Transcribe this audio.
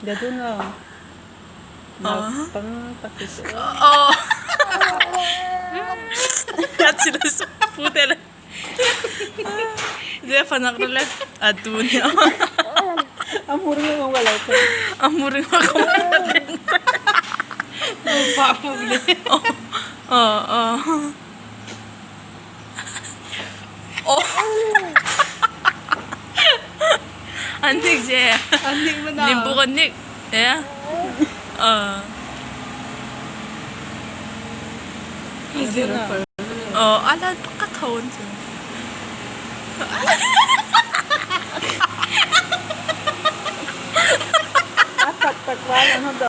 Dito na. Pang takis. Oh. At sila sa putel. Dia panak rela adunya. Amur nga wala ko. Amurin ako natin. Papuli. Oh. Oh. Antik je. Andik mo na. Limbo kan nik. Ya. Ala pakataon siya. Apat, patwala, ano daw?